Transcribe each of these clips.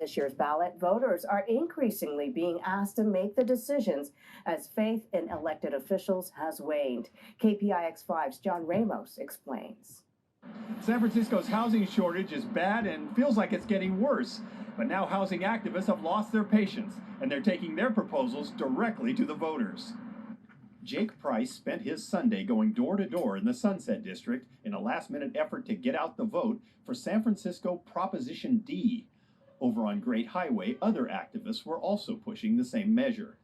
this year's ballot, voters are increasingly being asked to make the decisions as faith in elected officials has waned. KPIX5's John Ramos explains. San Francisco's housing shortage is bad and feels like it's getting worse. But now housing activists have lost their patience, and they're taking their proposals directly to the voters. Jake Price spent his Sunday going door to door in the Sunset District in a last-minute effort to get out the vote for San Francisco Proposition D. Over on Great Highway, other activists were also pushing the same measure.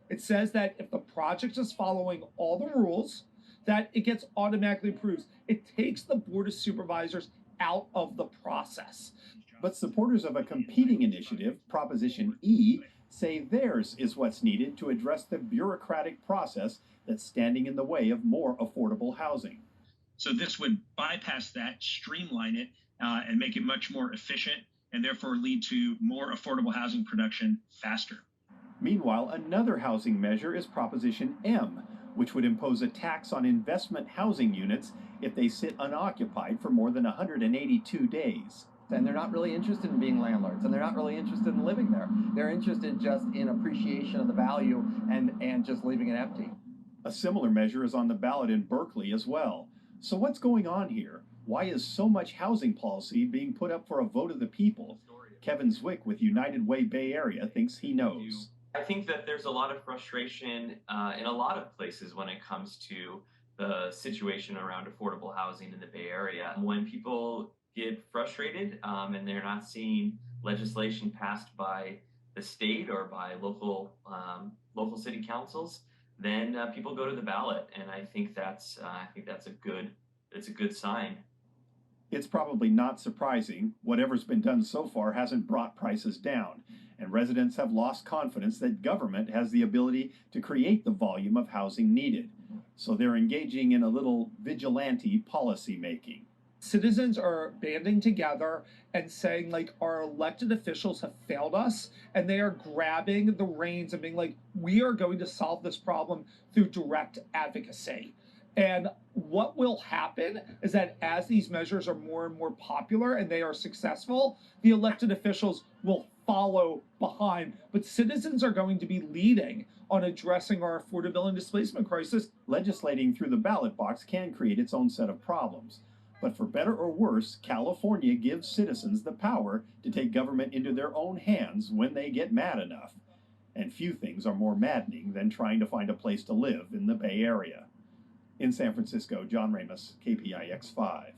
It says that if the project is following all the rules, that it gets automatically approved. It takes the Board of Supervisors out of the process. But supporters of a competing initiative, Proposition E, say theirs is what's needed to address the bureaucratic process that's standing in the way of more affordable housing. So this would bypass that, streamline it, and make it much more efficient, and therefore lead to more affordable housing production faster. Meanwhile, another housing measure is Proposition M, which would impose a tax on investment housing units if they sit unoccupied for more than 182 days. And they're not really interested in being landlords, and they're not really interested in living there. They're interested just in appreciation of the value and just leaving it empty. A similar measure is on the ballot in Berkeley as well. So what's going on here? Why is so much housing policy being put up for a vote of the people? Kevin Zwick with United Way Bay Area thinks he knows. I think that there's a lot of frustration in a lot of places when it comes to the situation around affordable housing in the Bay Area. When people get frustrated and they're not seeing legislation passed by the state or by local city councils, then people go to the ballot, and I think that's a good sign. It's probably not surprising. Whatever's been done so far hasn't brought prices down, and residents have lost confidence that government has the ability to create the volume of housing needed. So they're engaging in a little vigilante policy making. Citizens are banding together and saying, like, our elected officials have failed us, and they are grabbing the reins and being like, we are going to solve this problem through direct advocacy. And what will happen is that as these measures are more and more popular and they are successful, the elected officials will follow behind. But citizens are going to be leading on addressing our affordability and displacement crisis. Legislating through the ballot box can create its own set of problems. But for better or worse, California gives citizens the power to take government into their own hands when they get mad enough. And few things are more maddening than trying to find a place to live in the Bay Area. In San Francisco, John Ramos, KPIX 5.